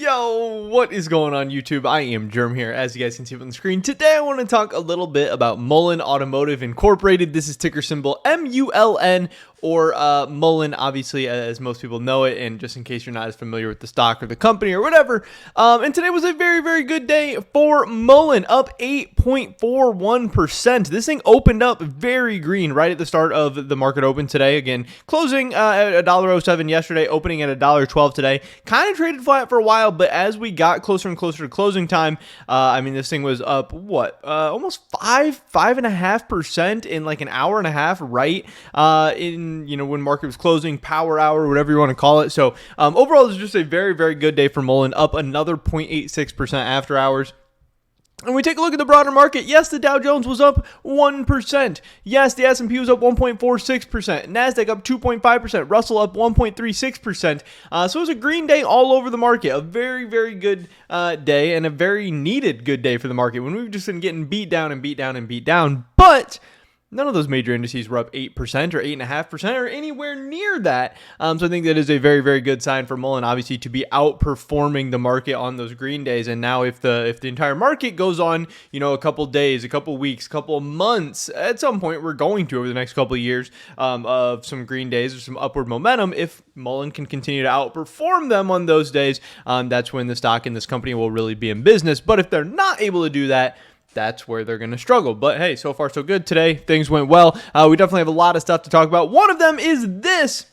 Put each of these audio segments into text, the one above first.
Yo, what is going on YouTube? I am Germ here, as you guys can see up on the screen. Today I want to talk a little bit about Muln Automotive Incorporated. This is ticker symbol MULN, or Muln, obviously, as most people know it, and just in case you're not as familiar with the stock or the company or whatever. And today was a very, very good day for Muln, up 8.41%. This thing opened up very green right at the start of the market open today. Again, closing at $1.07 yesterday, opening at $1.12 today. Kind of traded flat for a while, but as we got closer and closer to closing time, I mean, this thing was up, almost 5.5% in like an hour and a half, right? When market was closing, power hour, whatever you want to call it. So overall, it was just a very, very good day for Muln, up another 0.86% after hours. And we take a look at the broader market. Yes, the Dow Jones was up 1%. Yes, the S&P was up 1.46%. NASDAQ up 2.5%. Russell up 1.36%. So it was a green day all over the market. A very, very good day, and a very needed good day for the market when we've just been getting beat down and beat down and beat down. But none of those major indices were up 8% or 8.5% or anywhere near that. So I think that is a very, very good sign for Muln, obviously, to be outperforming the market on those green days. And now if the entire market goes on, a couple days, a couple weeks, a couple months, at some point we're going to over the next couple of years of some green days or some upward momentum. If Muln can continue to outperform them on those days, that's when the stock in this company will really be in business. But if they're not able to do that, that's where they're going to struggle. But hey, so far so good today. Things went well. We definitely have a lot of stuff to talk about. One of them is this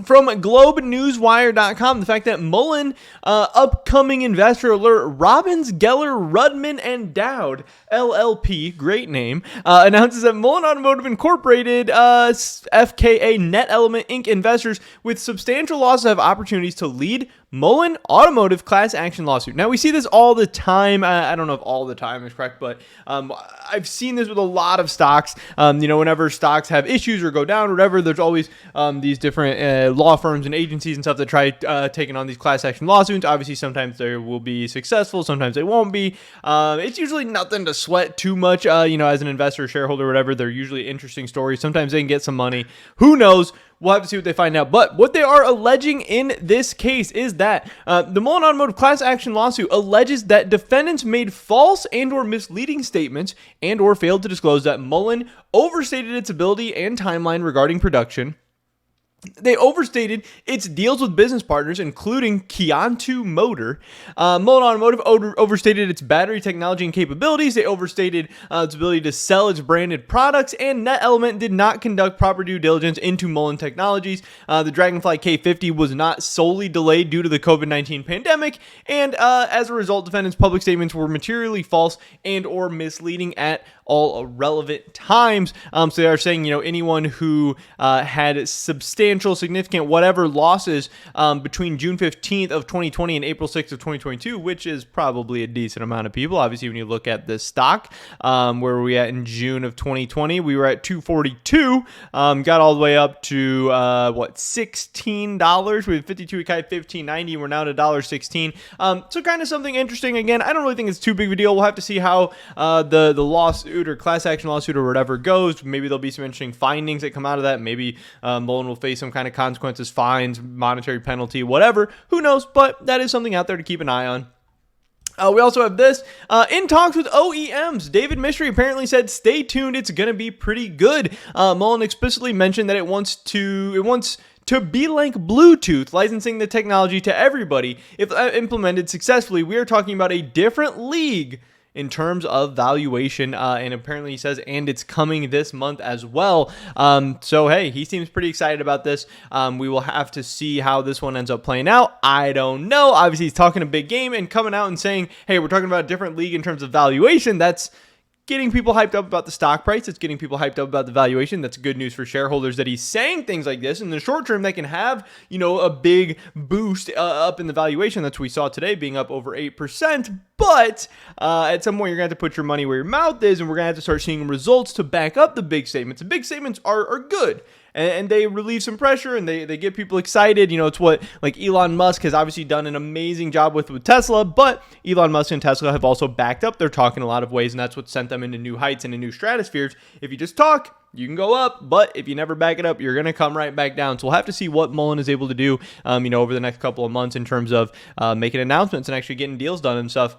from GlobeNewsWire.com, the fact that Muln, upcoming investor alert, Robbins, Geller, Rudman, and Dowd, LLP, great name, announces that Muln Automotive Incorporated, FKA Net Element Inc. investors with substantial losses have opportunities to lead Muln Automotive class action lawsuit. Now, we see this all the time. I don't know if all the time is correct, but I've seen this with a lot of stocks. Whenever stocks have issues or go down or whatever, there's always these different law firms and agencies and stuff that try taking on these class action lawsuits. Obviously, sometimes they will be successful. Sometimes they won't be. It's usually nothing to sweat too much. As an investor, shareholder, whatever, they're usually interesting stories. Sometimes they can get some money. Who knows? We'll have to see what they find out. But what they are alleging in this case is that the Muln Automotive class action lawsuit alleges that defendants made false and or misleading statements and or failed to disclose that Muln overstated its ability and timeline regarding production. They overstated its deals with business partners, including Kiantu Motor. Muln Automotive overstated its battery technology and capabilities. They overstated its ability to sell its branded products, and Net Element did not conduct proper due diligence into Muln Technologies. The Dragonfly K50 was not solely delayed due to the COVID-19 pandemic, and as a result, defendants' public statements were materially false and or misleading at all relevant times. So they are saying, anyone who had substantial, significant, whatever losses between June 15th of 2020 and April 6th of 2022, which is probably a decent amount of people. Obviously, when you look at this stock, where were we at in June of 2020? We were at $242, got all the way up to $16. We had 52-week high, $15.90. We're now at $1.16. So kind of something interesting. Again, I don't really think it's too big of a deal. We'll have to see how the lawsuit or class action lawsuit or whatever goes. Maybe there'll be some interesting findings that come out of that. Maybe Muln will face some kind of consequences, fines, monetary penalty, whatever. Who knows? But that is something out there to keep an eye on. We also have this, in talks with OEMs. David Mystery apparently said, stay tuned, it's going to be pretty good. Muln explicitly mentioned that it wants to be like Bluetooth, licensing the technology to everybody. If implemented successfully, we are talking about a different league in terms of valuation, and apparently he says, and it's coming this month as well. So hey, he seems pretty excited about this. We will have to see how this one ends up playing out. I don't know. Obviously, he's talking a big game and coming out and saying, hey, we're talking about a different league in terms of valuation. That's getting people hyped up about the stock price. It's getting people hyped up about the valuation. That's good news for shareholders that he's saying things like this. In the short term, they can have, a big boost up in the valuation. That's what we saw today, being up over 8%. But at some point, you're going to have to put your money where your mouth is, and we're going to have to start seeing results to back up the big statements. The big statements are good. and they relieve some pressure and they get people excited. It's what like Elon Musk has obviously done an amazing job with Tesla, but Elon Musk and Tesla have also backed up their talk in a lot of ways, and that's what sent them into new heights and into new stratospheres. If you just talk, you can go up, but if you never back it up, you're going to come right back down. So we'll have to see what Muln is able to do, over the next couple of months in terms of making announcements and actually getting deals done and stuff.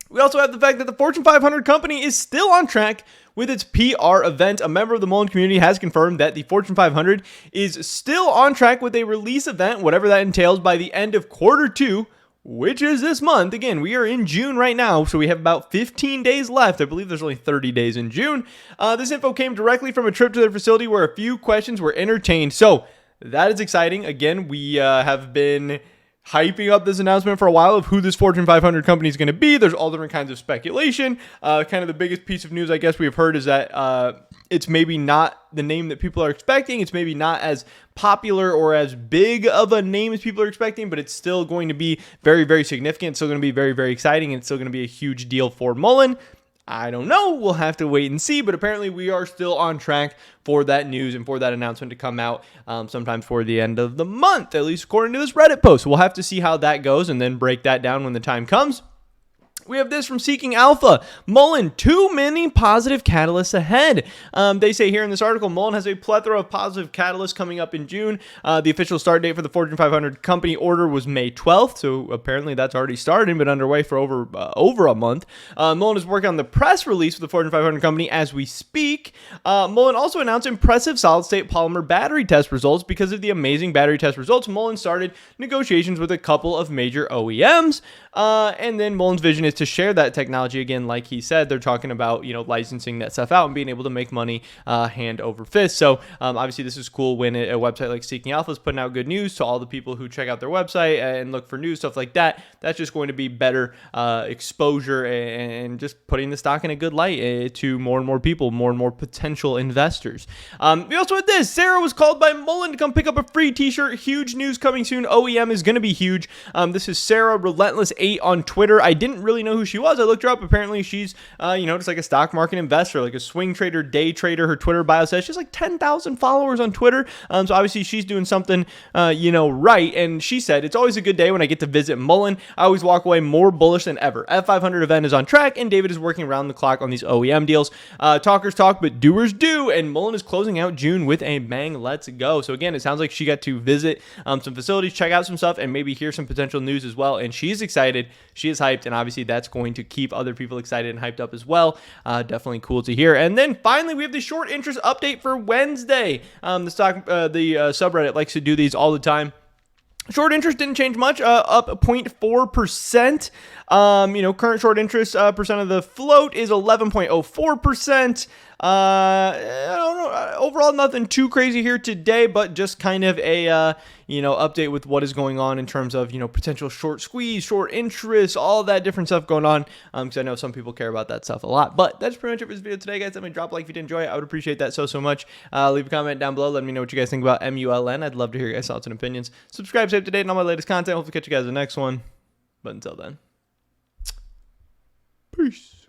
We also have the fact that the Fortune 500 company is still on track with its PR event. A member of the Muln community has confirmed that the Fortune 500 is still on track with a release event, whatever that entails, by the end of Q2, which is this month. Again, we are in June right now, so we have about 15 days left. I believe there's only 30 days in June. This info came directly from a trip to their facility where a few questions were entertained. So that is exciting. Again, we have been hyping up this announcement for a while of who this Fortune 500 company is going to be. There's all different kinds of speculation. Kind of the biggest piece of news I guess we have heard is that it's maybe not the name that people are expecting. It's maybe not as popular or as big of a name as people are expecting, but it's still going to be very, very significant. It's still going to be very, very exciting, and it's still going to be a huge deal for Muln. I don't know. We'll have to wait and see, but apparently we are still on track for that news and for that announcement to come out sometime for the end of the month, at least according to this Reddit post. We'll have to see how that goes and then break that down when the time comes. We have this from Seeking Alpha. Muln, too many positive catalysts ahead. They say here in this article, Muln has a plethora of positive catalysts coming up in June. The official start date for the Fortune 500 company order was May 12th, so apparently that's already started, but underway for over a month. Muln is working on the press release for the Fortune 500 company as we speak. Muln also announced impressive solid-state polymer battery test results. Because of the amazing battery test results, Muln started negotiations with a couple of major OEMs, and then Muln's vision is to share that technology. Again, like he said, they're talking about licensing that stuff out and being able to make money hand over fist. So obviously this is cool when a website like Seeking Alpha is putting out good news to all the people who check out their website and look for news, stuff like that. That's just going to be better exposure and just putting the stock in a good light to more and more people, more and more potential investors. We also had this. Sarah was called by Muln to come pick up a free t-shirt. Huge news coming soon. OEM is going to be huge. This is Sarah Relentless8 on Twitter. I didn't really know who she was. I looked her up. Apparently she's just like a stock market investor, like a swing trader, day trader. Her Twitter bio says she has like 10,000 followers on Twitter. So obviously she's doing something right. And she said, "It's always a good day when I get to visit Muln. I always walk away more bullish than ever. F500 event is on track, and David is working around the clock on these OEM deals. Talkers talk, but doers do, and Muln is closing out June with a bang. Let's go." So again, it sounds like she got to visit some facilities, check out some stuff, and maybe hear some potential news as well. And she's excited. She is hyped, and obviously that's going to keep other people excited and hyped up as well. Definitely cool to hear. And then finally, we have the short interest update for Wednesday. The subreddit likes to do these all the time. Short interest didn't change much, up 0.4%. Current short interest percent of the float is 11.04%. I don't know. Overall, nothing too crazy here today, but just kind of a update with what is going on in terms of potential short squeeze, short interest, all that different stuff going on. Because I know some people care about that stuff a lot. But that's pretty much it for this video today, guys. Let me drop a like if you did enjoy it. I would appreciate that so much. Leave a comment down below. Let me know what you guys think about Muln. I'd love to hear your guys' thoughts and opinions. Subscribe, stay up to date on all my latest content. Hopefully catch you guys in the next one. But until then, peace.